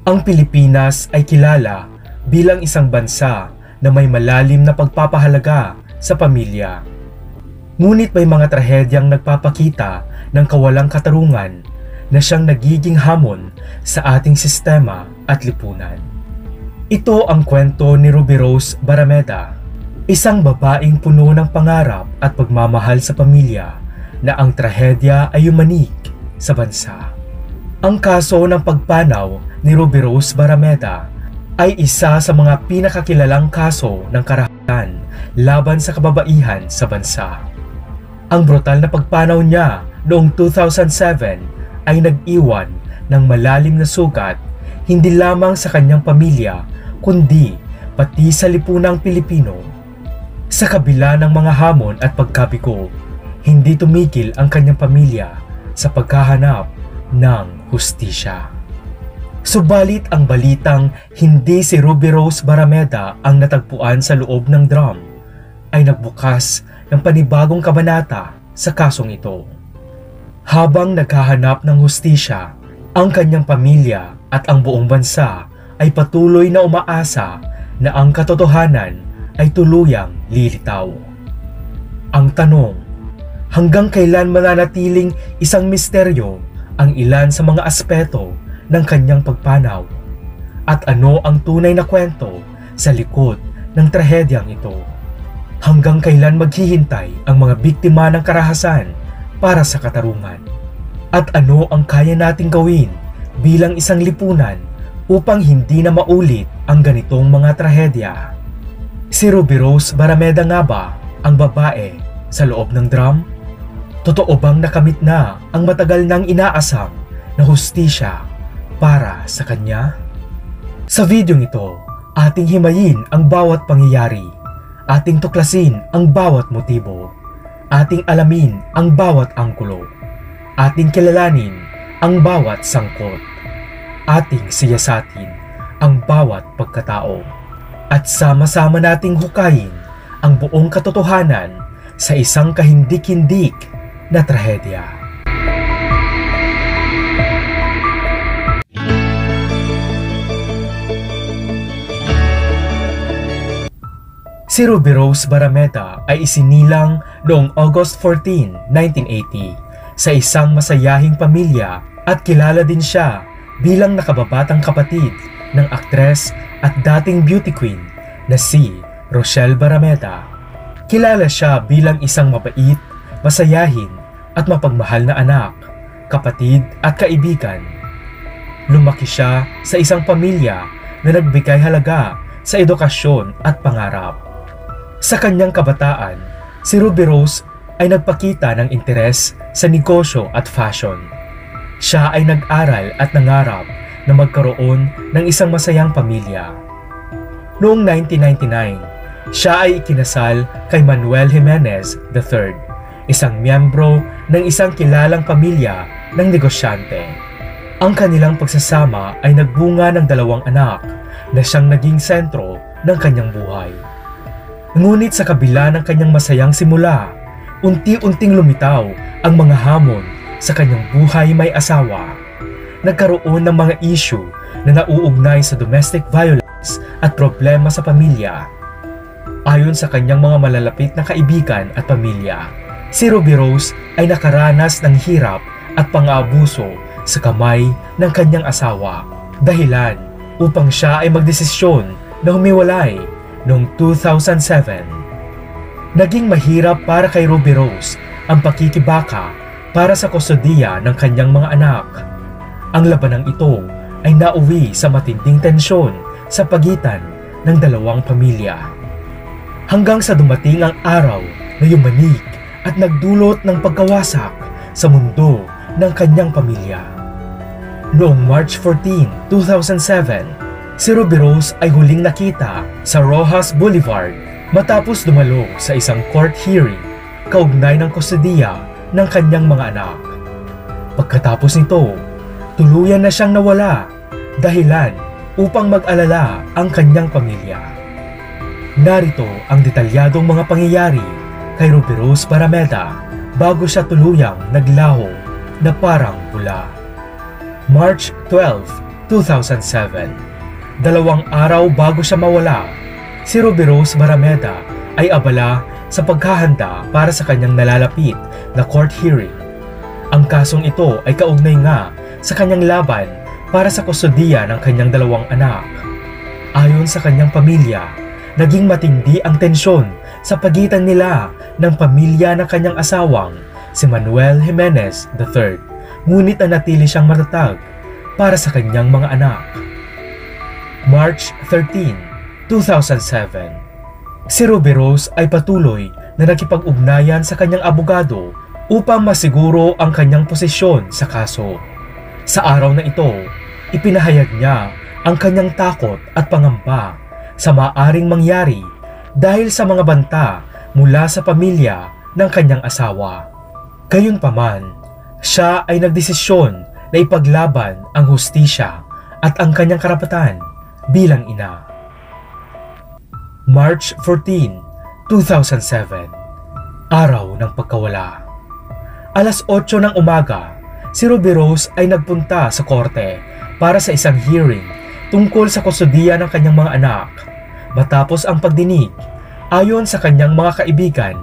Ang Pilipinas ay kilala bilang isang bansa na may malalim na pagpapahalaga sa pamilya. Ngunit may mga trahedyang nagpapakita ng kawalang katarungan na siyang nagiging hamon sa ating sistema at lipunan. Ito ang kwento ni Ruby Rose Barameda, isang babaeng puno ng pangarap at pagmamahal sa pamilya na ang trahedya ay yumanig sa bansa. Ang kaso ng pagpanaw ni Ruby Rose Barameda ay isa sa mga pinakakilalang kaso ng karahasan laban sa kababaihan sa bansa. Ang brutal na pagpanaw niya noong 2007 ay nag-iwan ng malalim na sugat hindi lamang sa kanyang pamilya kundi pati sa lipunang Pilipino. Sa kabila ng mga hamon at pagkabigo, hindi tumigil ang kanyang pamilya sa paghahanap ng hustisya. Subalit ang balitang hindi si Ruby Rose Barameda ang natagpuan sa loob ng drum ay nagbukas ng panibagong kabanata sa kasong ito. Habang naghahanap ng hustisya, ang kanyang pamilya at ang buong bansa ay patuloy na umaasa na ang katotohanan ay tuluyang lilitaw. Ang tanong, hanggang kailan mananatiling isang misteryo ang ilan sa mga aspeto ng kanyang pagpanaw? At ano ang tunay na kwento sa likod ng trahedyang ito? Hanggang kailan maghihintay ang mga biktima ng karahasan para sa katarungan? At ano ang kaya nating gawin bilang isang lipunan upang hindi na maulit ang ganitong mga trahedya? Si Ruby Rose Barameda nga ba ang babae sa loob ng drum? Totoo bang nakamit na ang matagal nang inaasam na hustisya para sa kanya? Sa videong ito, ating himayin ang bawat pangyayari, ating tuklasin ang bawat motibo, ating alamin ang bawat anggulo, ating kilalanin ang bawat sangkot, ating siyasatin ang bawat pagkatao, at sama-sama nating hukayin ang buong katotohanan sa isang kahindik-hindik na trahedya. Si Ruby Rose Barameda ay isinilang noong August 14, 1980 sa isang masayahing pamilya at kilala din siya bilang nakababatang kapatid ng aktres at dating beauty queen na si Rochelle Barameda. Kilala siya bilang isang mabait, masayahin at mapagmahal na anak, kapatid at kaibigan. Lumaki siya sa isang pamilya na nagbigay halaga sa edukasyon at pangarap. Sa kanyang kabataan, si Ruby Rose ay nagpakita ng interes sa negosyo at fashion. Siya ay nag-aral at nangarap na magkaroon ng isang masayang pamilya. Noong 1999, siya ay ikinasal kay Manuel Jimenez III, isang miyembro ng isang kilalang pamilya ng negosyante. Ang kanilang pagsasama ay nagbunga ng 2 anak na siyang naging sentro ng kanyang buhay. Ngunit sa kabila ng kanyang masayang simula, unti-unting lumitaw ang mga hamon sa kanyang buhay may asawa. Nagkaroon ng mga issue na nauugnay sa domestic violence at problema sa pamilya. Ayon sa kanyang mga malalapit na kaibigan at pamilya, si Ruby Rose ay nakaranas ng hirap at pang-aabuso sa kamay ng kanyang asawa, dahilan upang siya ay magdesisyon na humiwalay noong 2007. Naging mahirap para kay Ruby Rose ang pakikibaka para sa kustodiya ng kanyang mga anak. Ang labanang ito ay nauwi sa matinding tensyon sa pagitan ng 2 pamilya. Hanggang sa dumating ang araw na yumanig at nagdulot ng pagkawasak sa mundo ng kanyang pamilya. Noong March 14, 2007, si Ruby Rose ay huling nakita sa Rojas Boulevard matapos dumalo sa isang court hearing kaugnay ng kustodiya ng kanyang mga anak. Pagkatapos nito, tuluyan na siyang nawala, dahilan upang mag-alala ang kanyang pamilya. Narito ang detalyadong mga pangyayari kay Ruby Rose Barameda bago siya tuluyang naglaho na parang bula. March 12, 2007. 2 araw bago siya mawala, si Ruby Rose Barameda ay abala sa paghahanda para sa kanyang nalalapit na court hearing. Ang kasong ito ay kaugnay nga sa kanyang laban para sa kustodiya ng kanyang 2 anak. Ayon sa kanyang pamilya, naging matindi ang tensyon sa pagitan nila ng pamilya ng kanyang asawang si Manuel Jimenez III, ngunit nanatili siyang matatag para sa kanyang mga anak. March 13, 2007. Si Ruby Rose ay patuloy na nakipag-ugnayan sa kanyang abogado upang masiguro ang kanyang posisyon sa kaso. Sa araw na ito, ipinahayag niya ang kanyang takot at pangamba sa maaring mangyari dahil sa mga banta mula sa pamilya ng kanyang asawa. Gayunpaman, siya ay nagdesisyon na ipaglaban ang hustisya at ang kanyang karapatan bilang ina. March 14, 2007. Araw ng pagkawala. Alas 8 ng umaga, si Ruby Rose ay nagpunta sa korte para sa isang hearing tungkol sa kustodiya ng kanyang mga anak. Matapos ang pagdinig, ayon sa kanyang mga kaibigan,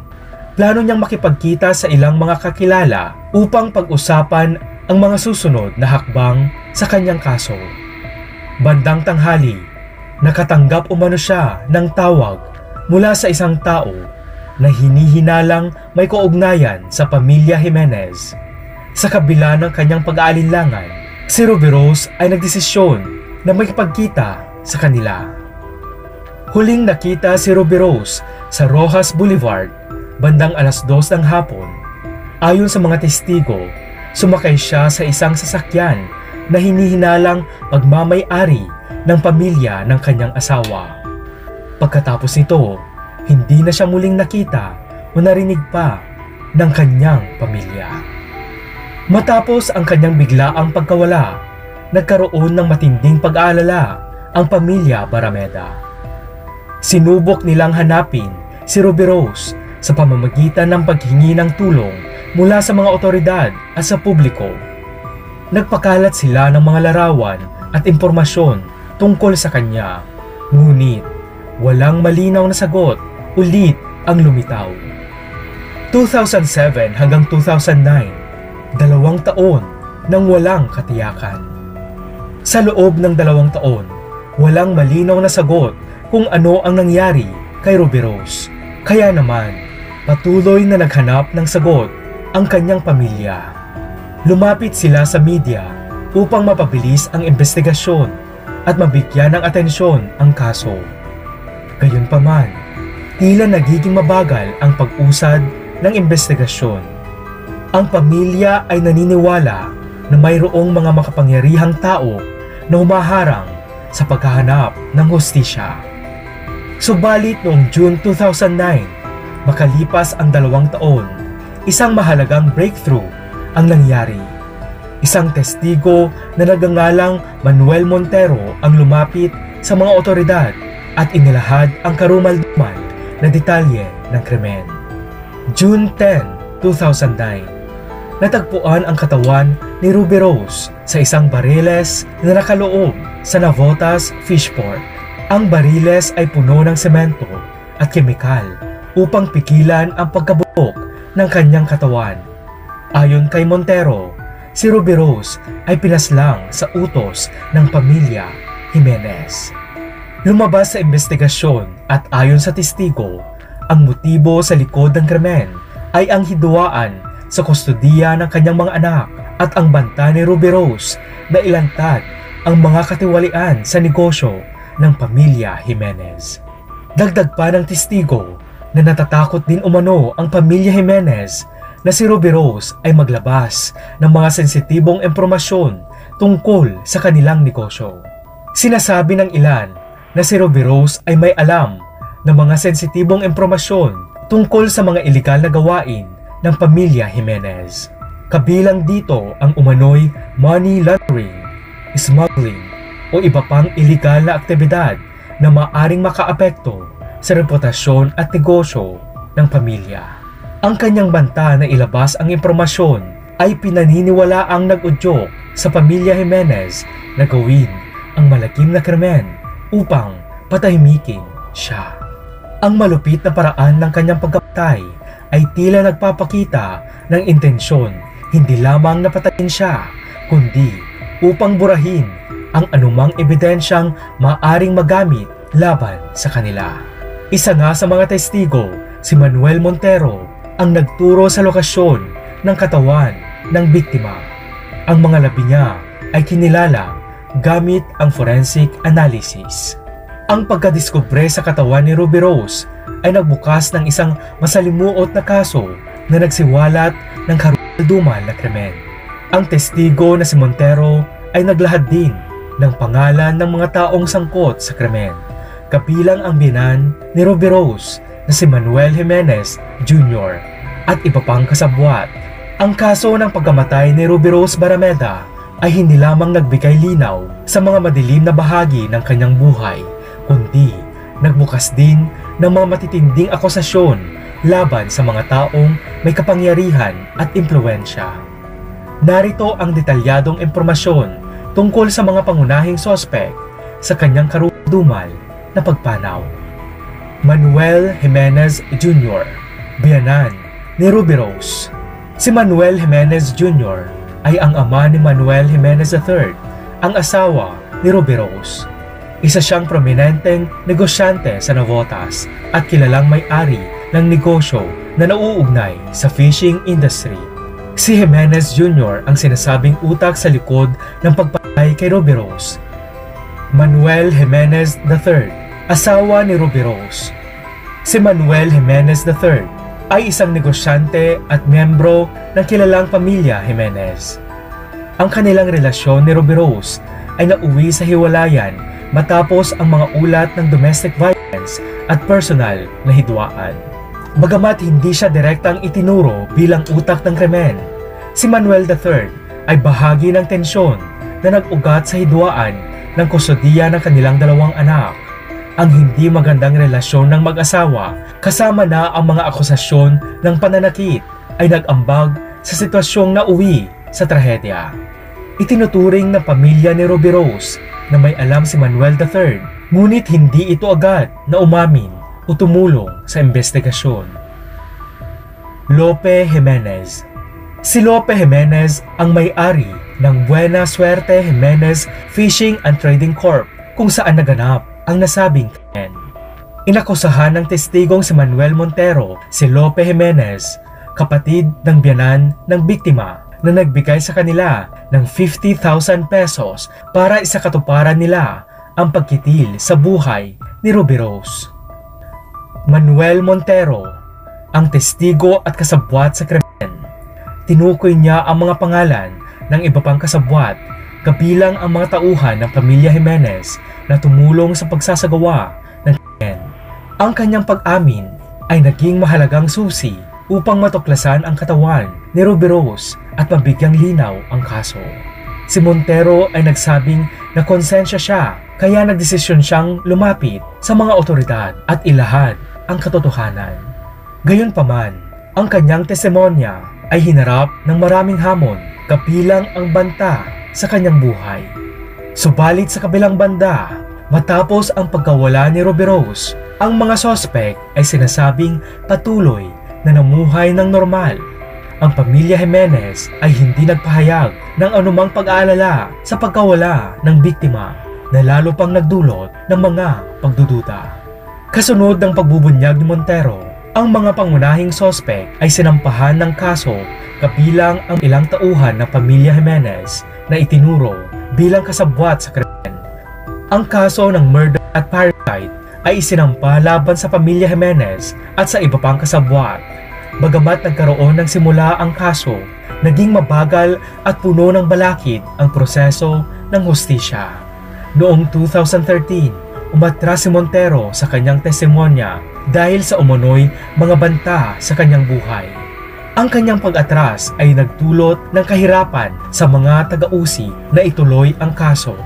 plano niyang makipagkita sa ilang mga kakilala upang pag-usapan ang mga susunod na hakbang sa kanyang kaso. Bandang tanghali, nakatanggap umano siya ng tawag mula sa isang tao na hinihinalang may kaugnayan sa pamilya Jimenez. Sa kabila ng kanyang pag-aalinlangan, si Ruby Rose ay nagdesisyon na makipagkita sa kanila. Huling nakita si Ruby Rose sa Rojas Boulevard bandang alas 2 ng hapon. Ayon sa mga testigo, sumakay siya sa isang sasakyan na hinihinalang pagmamay-ari ng pamilya ng kanyang asawa. Pagkatapos nito, hindi na siya muling nakita o narinig pa ng kanyang pamilya. Matapos ang kanyang biglaang pagkawala, nagkaroon ng matinding pag-aalala ang pamilya Barameda. Sinubok nilang hanapin si Ruby Rose sa pamamagitan ng paghingi ng tulong mula sa mga otoridad at sa publiko. Nagpakalat sila ng mga larawan at impormasyon tungkol sa kanya, ngunit walang malinaw na sagot ulit ang lumitaw. 2007 hanggang 2009, 2 taon nang walang katiyakan. Sa loob ng 2 taon, walang malinaw na sagot kung ano ang nangyari kay Ruby Rose. Kaya naman, patuloy na naghanap ng sagot ang kanyang pamilya. Lumapit sila sa media upang mapabilis ang investigasyon at mabigyan ng atensyon ang kaso. Gayunpaman, tila nagiging mabagal ang pag-usad ng investigasyon. Ang pamilya ay naniniwala na mayroong mga makapangyarihang tao na humaharang sa paghahanap ng hustisya. Subalit noong June 2009, makalipas ang 2 taon, isang mahalagang breakthrough ang nangyari. Isang testigo na nagngangalang Manuel Montero ang lumapit sa mga otoridad at inilahad ang karumal-dumal na detalye ng krimen. June 10, 2009, natagpuan ang katawan ni Ruby Rose sa isang bariles na nakaloob sa Navotas Fishport. Ang bariles ay puno ng semento at kemikal upang pigilan ang pagkabulok ng kanyang katawan. Ayon kay Montero, si Ruby Rose ay pinaslang sa utos ng pamilya Jimenez. Lumabas sa investigasyon at ayon sa testigo, ang motibo sa likod ng krimen ay ang hidwaan sa kustodiya ng kanyang mga anak at ang banta ni Ruby Rose na ilantad ang mga katiwalian sa negosyo ng pamilya Jimenez. Dagdag pa ng testigo na natatakot din umano ang pamilya Jimenez na si Ruby Rose ay maglabas ng mga sensitibong impormasyon tungkol sa kanilang negosyo. Sinasabi ng ilan na si Ruby Rose ay may alam ng mga sensitibong impormasyon tungkol sa mga ilegal na gawain ng pamilya Jimenez. Kabilang dito ang umano'y money laundering, smuggling o iba pang ilegal na aktibidad na maaring makaapekto sa reputasyon at negosyo ng pamilya. Ang kanyang banta na ilabas ang impormasyon ay pinaniniwalaang nag-udyok sa pamilya Jimenez na gawin ang malakim na krimen upang patahimikin siya. Ang malupit na paraan ng kanyang pagkapatay ay tila nagpapakita ng intensyon hindi lamang na patayin siya, kundi upang burahin ang anumang ebidensyang maaring magamit laban sa kanila. Isa nga sa mga testigo, si Manuel Montero, ang nagturo sa lokasyon ng katawan ng biktima. Ang mga labi niya ay kinilala gamit ang forensic analysis. Ang pagkadiskubre sa katawan ni Ruby Rose ay nagbukas ng isang masalimuot na kaso na nagsiwalat ng karumal-dumal na krimen. Ang testigo na si Montero ay naglahad din ng pangalan ng mga taong sangkot sa krimen, kabilang ang biyenan ni Ruby Rose na si Manuel Jimenez Jr. at iba pang kasabwat. Ang kaso ng pagkamatay ni Ruby Rose Barameda ay hindi lamang nagbigay linaw sa mga madilim na bahagi ng kanyang buhay, kundi nagbukas din ng mga matitinding akusasyon laban sa mga taong may kapangyarihan at impluwensya. Narito ang detalyadong impormasyon tungkol sa mga pangunahing sospek sa kanyang karumal-dumal na pagpanaw. Manuel Jimenez Jr., biyenan ni Ruby Rose. Si Manuel Jimenez Jr. ay ang ama ni Manuel Jimenez III, ang asawa ni Ruby Rose. Isa siyang prominenteng negosyante sa Navotas at kilalang may-ari ng negosyo na nauugnay sa fishing industry. Si Jimenez Jr. ang sinasabing utak sa likod ng pagpatay kay Ruby Rose. Manuel Jimenez III, asawa ni Ruby Rose. Si Manuel Jimenez III ay isang negosyante at miyembro ng kilalang pamilya Jimenez. Ang kanilang relasyon ni Ruby Rose ay nauwi sa hiwalayan matapos ang mga ulat ng domestic violence at personal na hidwaan. Bagamat hindi siya direktang itinuro bilang utak ng krimen, si Manuel III ay bahagi ng tensyon na nag-ugat sa hidwaan ng kustodiya ng kanilang dalawang anak. Ang hindi magandang relasyon ng mag-asawa kasama na ang mga akusasyon ng pananakit ay nag-ambag sa sitwasyong nauwi sa trahedya. Itinuturing ng pamilya ni Ruby Rose na may alam si Manuel III, ngunit hindi ito agad na umamin o tumulong sa investigasyon. Lope Jimenez. Si Lope Jimenez ang may-ari ng Buena Suerte Jimenez Fishing and Trading Corp kung saan naganap ang nasabing krimen. Inakusahan ng testigong si Manuel Montero si Lope Jimenez, kapatid ng biyenan ng biktima, na nagbigay sa kanila ng 50,000 pesos para isakatuparan nila ang pagkitil sa buhay ni Ruby Rose. Manuel Montero, ang testigo at kasabwat sa krimen. Tinukoy niya ang mga pangalan ng iba pang kasabwat, kabilang ang mga tauhan ng pamilya Jimenez na tumulong sa pagsasagawa ng krimen. Ang kanyang pag-amin ay naging mahalagang susi upang matuklasan ang katawan ni Ruby Rose at mabigyang linaw ang kaso. Si Montero ay nagsabing na konsensya siya, kaya nagdesisyon siyang lumapit sa mga otoridad at ilahad ang katotohanan. Gayunpaman, ang kanyang testimonya ay hinarap ng maraming hamon, kabilang ang banta sa kanyang buhay. Subalit sa kabilang banda, matapos ang pagkawala ni Ruby Rose, ang mga sospek ay sinasabing patuloy na namuhay ng normal. Ang pamilya Jimenez ay hindi nagpahayag ng anumang pag-aalala sa pagkawala ng biktima na lalo pang nagdulot ng mga pagdududa. Kasunod ng pagbubunyag ni Montero, ang mga pangunahing sospek ay sinampahan ng kaso, kabilang ang ilang tauhan ng pamilya Jimenez na itinuro bilang kasabwat sa krimen. Ang kaso ng murder at parricide ay isinampa laban sa pamilya Jimenez at sa iba pang kasabwat. Bagamat nagkaroon ng simula ang kaso, naging mabagal at puno ng balakid ang proseso ng hustisya. Noong 2013, umatras si Montero sa kanyang testimonya dahil sa umunoy mga banta sa kanyang buhay. Ang kanyang pag-atras ay nagdulot ng kahirapan sa mga taga-usi na ituloy ang kaso.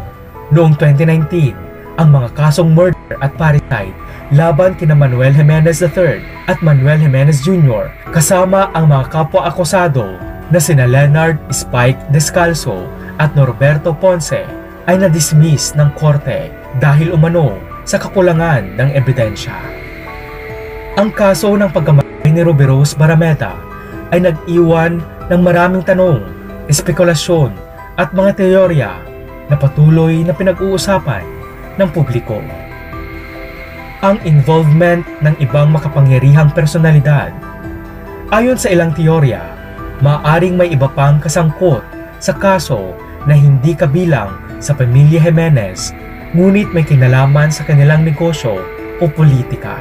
Noong 2019, ang mga kasong murder at parricide laban kina Manuel Jimenez III at Manuel Jimenez Jr. kasama ang mga kapwa-akusado na sina Leonard Spike Descalzo at Norberto Ponce ay na-dismiss ng korte dahil umano sa kakulangan ng ebidensya. Ang kaso ng pagkamatay ni Rubirosa Barrameda ay nag-iwan ng maraming tanong, espekulasyon at mga teorya na patuloy na pinag-uusapan ng publiko. Ang involvement ng ibang makapangyarihang personalidad. Ayon sa ilang teorya, maaaring may iba pang kasangkot sa kaso na hindi kabilang sa pamilya Jimenez, ngunit may kinalaman sa kanilang negosyo o politika.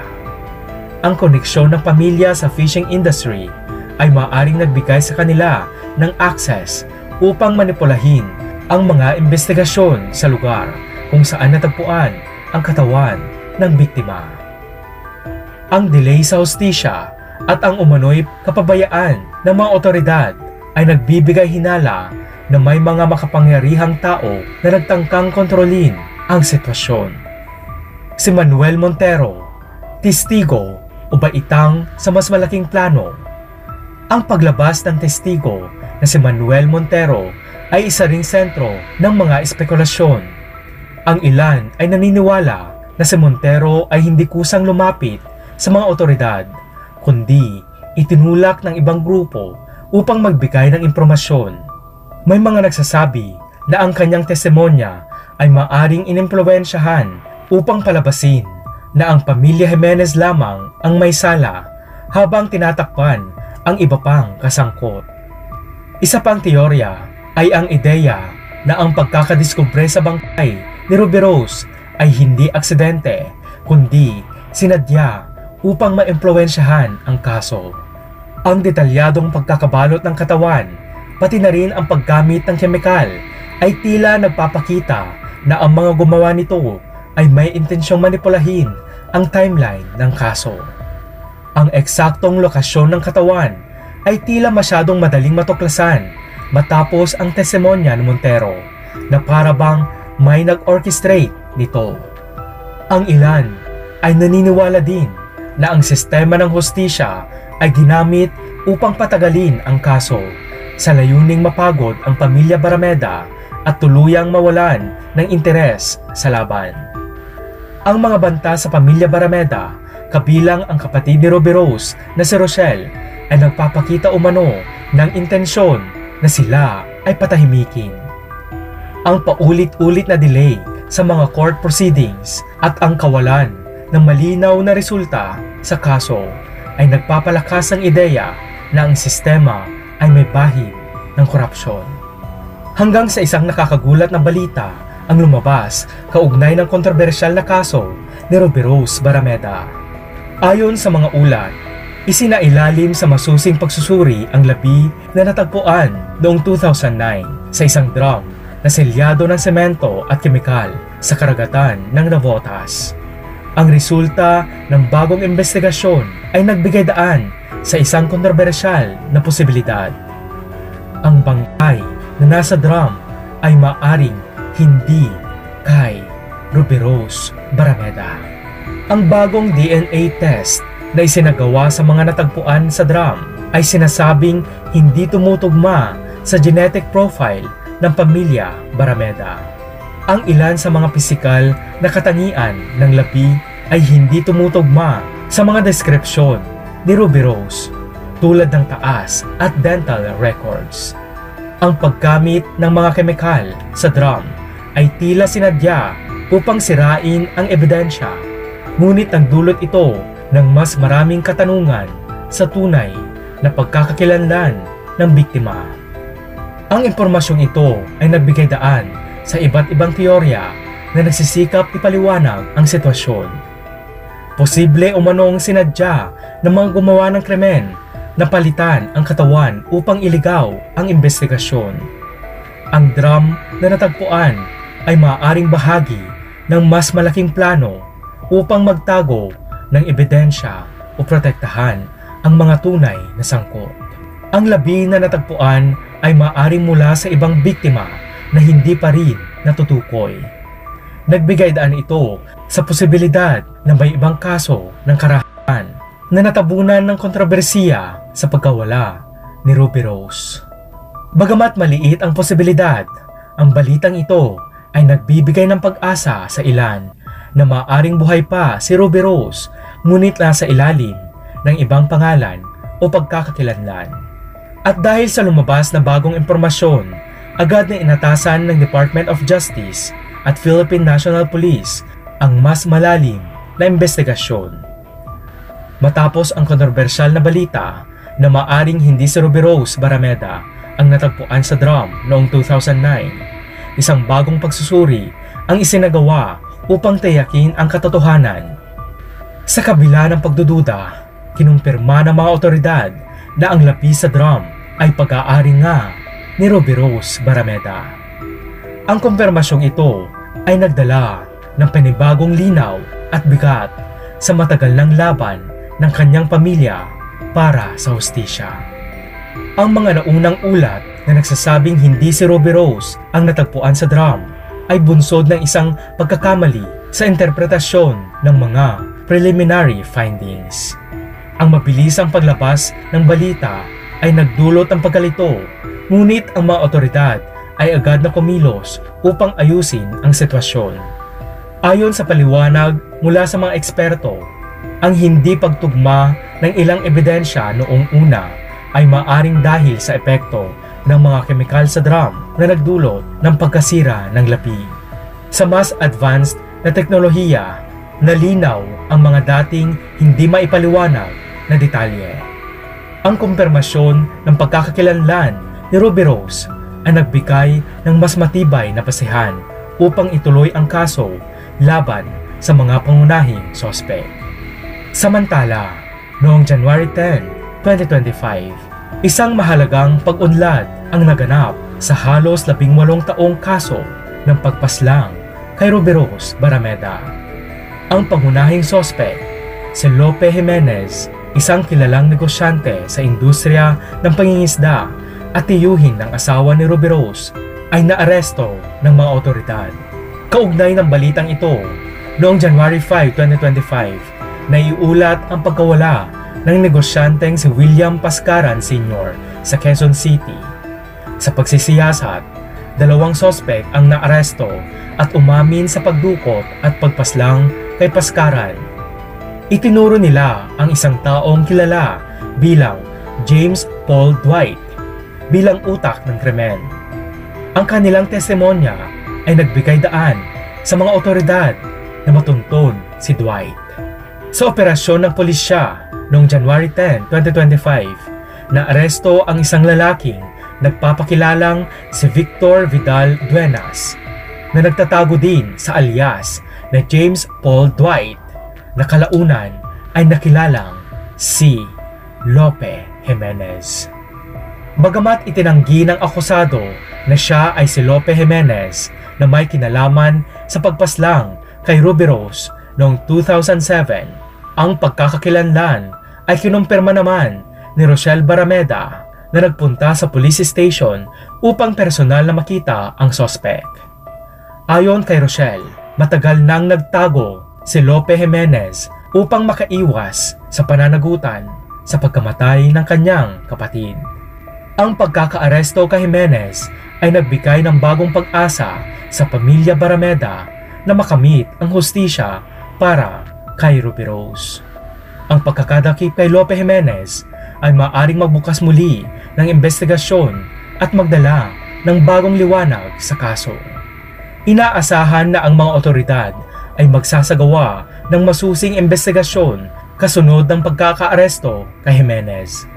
Ang koneksyon ng pamilya sa fishing industry ay maaaring nagbigay sa kanila ng access upang manipulahin ang mga investigasyon sa lugar kung saan natagpuan ang katawan ng biktima. Ang delay sa hustisya at ang umano'y kapabayaan ng mga otoridad ay nagbibigay hinala na may mga makapangyarihang tao na nagtangkang kontrolin ang sitwasyon. Si Manuel Montero, testigo o baitang sa mas malaking plano. Ang paglabas ng testigo na si Manuel Montero ay isa ring sentro ng mga espekulasyon. Ang ilan ay naniniwala na si Montero ay hindi kusang lumapit sa mga otoridad, kundi itinulak ng ibang grupo upang magbigay ng impormasyon. May mga nagsasabi na ang kanyang testimonya ay maaring inimpluwensyahan upang palabasin na ang pamilya Jimenez lamang ang may sala habang tinatakpan ang iba pang kasangkot. Isa pang teorya ay ang ideya na ang pagkakadiskubre sa bangkay ni Rubirosa ay hindi aksidente kundi sinadya upang maimpluwensyahan ang kaso. Ang detalyadong pagkakabalot ng katawan pati na rin ang paggamit ng kemikal ay tila nagpapakita na ang mga gumawa nito ay may intensyong manipulahin ang timeline ng kaso. Ang eksaktong lokasyon ng katawan ay tila masyadong madaling matuklasan matapos ang testimonya ni Montero na parabang may nag-orchestrate nito. Ang ilan ay naniniwala din na ang sistema ng hustisya ay ginamit upang patagalin ang kaso sa layuning mapagod ang pamilya Barrameda at tuluyang mawalan ng interes sa laban. Ang mga banta sa pamilya Barrameda, kabilang ang kapatid ni Rubirosa na si Rochelle, ay nagpapakita umano ng intensyon na sila ay patahimikin. Ang paulit-ulit na delay sa mga court proceedings at ang kawalan ng malinaw na resulta sa kaso ay nagpapalakas ng ideya na ang sistema ay may bahid ng korupsyon. Hanggang sa isang nakakagulat na balita ang lumabas kaugnay ng kontrobersyal na kaso ni Rubirosa Barrameda. Ayon sa mga ulat, isinailalim sa masusing pagsusuri ang labi na natagpuan noong 2009 sa isang drum na selyado ng semento at kemikal sa karagatan ng Navotas. Ang resulta ng bagong investigasyon ay nagbigay daan sa isang kontrobersyal na posibilidad. Ang bangkay na nasa drum ay maaring hindi kay Rubirosa Barrameda. Ang bagong DNA test na isinagawa sa mga natagpuan sa drum ay sinasabing hindi tumutugma sa genetic profile ng pamilya Barrameda. Ang ilan sa mga pisikal na katangian ng labi ay hindi tumutugma sa mga deskripsyon ni Rubirosa tulad ng taas at dental records. Ang paggamit ng mga kemikal sa drum ay tila sinadya upang sirain ang ebidensya, ngunit nagdulot ito ng mas maraming katanungan sa tunay na pagkakakilanlan ng biktima. Ang impormasyong ito ay nagbigay daan sa iba't ibang teorya na nagsisikap ipaliwanag ang sitwasyon. Posible umanong sinadya ng mga gumawa ng krimen na palitan ang katawan upang iligaw ang investigasyon. Ang drum na natagpuan ay maaaring bahagi ng mas malaking plano upang magtago ng ebidensya o protektahan ang mga tunay na sangkot. Ang labi na natagpuan ay maaaring mula sa ibang biktima na hindi pa rin natutukoy. Nagbigay daan ito sa posibilidad na may ibang kaso ng karahasan na natabunan ng kontrobersiya sa pagkawala ni Rubirosa. Bagamat maliit ang posibilidad, Ang balitang ito ay nagbibigay ng pag-asa sa ilan na maaaring buhay pa si Ruby Rose ngunit nasa ilalim ng ibang pangalan o pagkakakilanlan. At dahil sa lumabas na bagong impormasyon, agad na inatasan ng Department of Justice at Philippine National Police ang mas malalim na investigasyon. Matapos ang kontrobersyal na balita na maaring hindi si Ruby Rose Barameda ang natagpuan sa drum noong 2009, isang bagong pagsusuri ang isinagawa upang tiyakin ang katotohanan. Sa kabila ng pagdududa, kinumpirma ng mga otoridad na ang lapi sa drum ay pag-aari nga ni Ruby Rose Barameda. Ang kumpirmasyong ito ay nagdala ng panibagong linaw at bigat sa matagal ng laban ng kanyang pamilya para sa hustisya. Ang mga naunang ulat na nagsasabing hindi si Ruby Rose ang natagpuan sa drum ay bunsod ng isang pagkakamali sa interpretasyon ng mga preliminary findings. Ang mabilisang paglabas ng balita ay nagdulot ng pagkalito, ngunit ang mga otoridad ay agad na kumilos upang ayusin ang sitwasyon. Ayon sa paliwanag mula sa mga eksperto, ang hindi pagtugma ng ilang ebidensya noong una ay maaring dahil sa epekto ng mga kemikal sa drum na nagdulot ng pagkasira ng lapi. Sa mas advanced na teknolohiya, nalinaw ang mga dating hindi maipaliwanag na detalye. Ang kumpirmasyon ng pagkakakilanlan ni Ruby Rose ay nagbigay ng mas matibay na basihan upang ituloy ang kaso laban sa mga pangunahing sospek. Samantala, noong January 10, 2025, isang mahalagang pag-unlad ang naganap sa halos 18 taong kaso ng pagpaslang kay Ruby Rose Barameda. Ang pangunahing sospek, si Lope Jimenez, isang kilalang negosyante sa industriya ng pangingisda at tiyuhin ng asawa ni Ruby Rose, ay naaresto ng mga otoridad. Kaugnay ng balitang ito, noong January 5, 2025, naiulat ang pagkawala ng negosyanteng si William Pascaran Sr. sa Quezon City. Sa pagsisiyasat, 2 sospek ang naaresto at umamin sa pagdukot at pagpaslang kay Pascaran. Itinuro nila ang isang taong kilala bilang James Paul Dwight bilang utak ng krimen. Ang kanilang testimonya ay nagbigay daan sa mga otoridad na matunton si Dwight. Sa operasyon ng pulisya noong January 10, 2025, naaresto ang isang lalaking nagpapakilalang si Victor Vidal Duenas na nagtatago din sa alias na James Paul Dwight na kalaunan ay nakilalang si Lope Jimenez. Bagamat itinanggi ng akusado na siya ay si Lope Jimenez na may kinalaman sa pagpaslang kay Ruby Rose noong 2007, ang pagkakakilanlan ay kinumpirma naman ni Rochelle Barameda na nagpunta sa police station upang personal na makita ang sospek. Ayon kay Rochelle, matagal nang nagtago si Lope Jimenez upang makaiwas sa pananagutan sa pagkamatay ng kanyang kapatid. Ang pagkakaaresto kay Jimenez ay nagbigay ng bagong pag-asa sa pamilya Barameda na makamit ang hustisya para kay Ruby Rose. Ang pagkakadakip kay Lope Jimenez ay maaaring magbukas muli ng investigasyon at magdala ng bagong liwanag sa kaso. Inaasahan na ang mga otoridad ay magsasagawa ng masusing investigasyon kasunod ng pagkakaaresto kay Jimenez.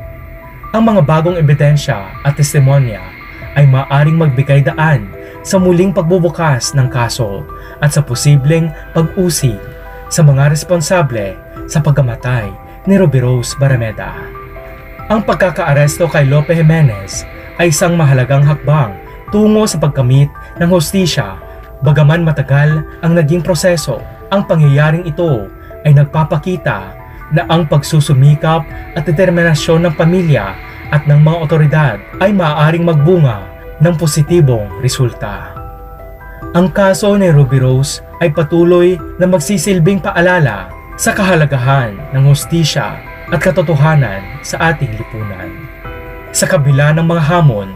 Ang mga bagong ebidensya at testimonya ay maaaring magbigay daan sa muling pagbubukas ng kaso at sa posibleng pag-usig sa mga responsable sa pagkamatay ni Ruby Rose Barameda. Ang pagkakaaresto kay Lope Jimenez ay isang mahalagang hakbang tungo sa pagkamit ng hustisya. Bagaman matagal ang naging proseso, ang pangyayaring ito ay nagpapakita na ang pagsusumikap at determinasyon ng pamilya at ng mga otoridad ay maaaring magbunga ng positibong resulta. Ang kaso ni Ruby Rose ay patuloy na magsisilbing paalala sa kahalagahan ng hustisya at katotohanan sa ating lipunan. Sa kabila ng mga hamon,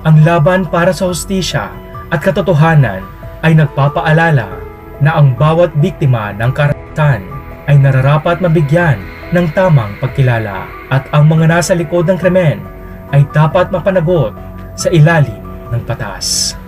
ang laban para sa hustisya at katotohanan ay nagpapaalala na ang bawat biktima ng karahasan ay nararapat mabigyan ng tamang pagkilala at ang mga nasa likod ng krimen ay dapat mapanagot sa ilalim ng batas.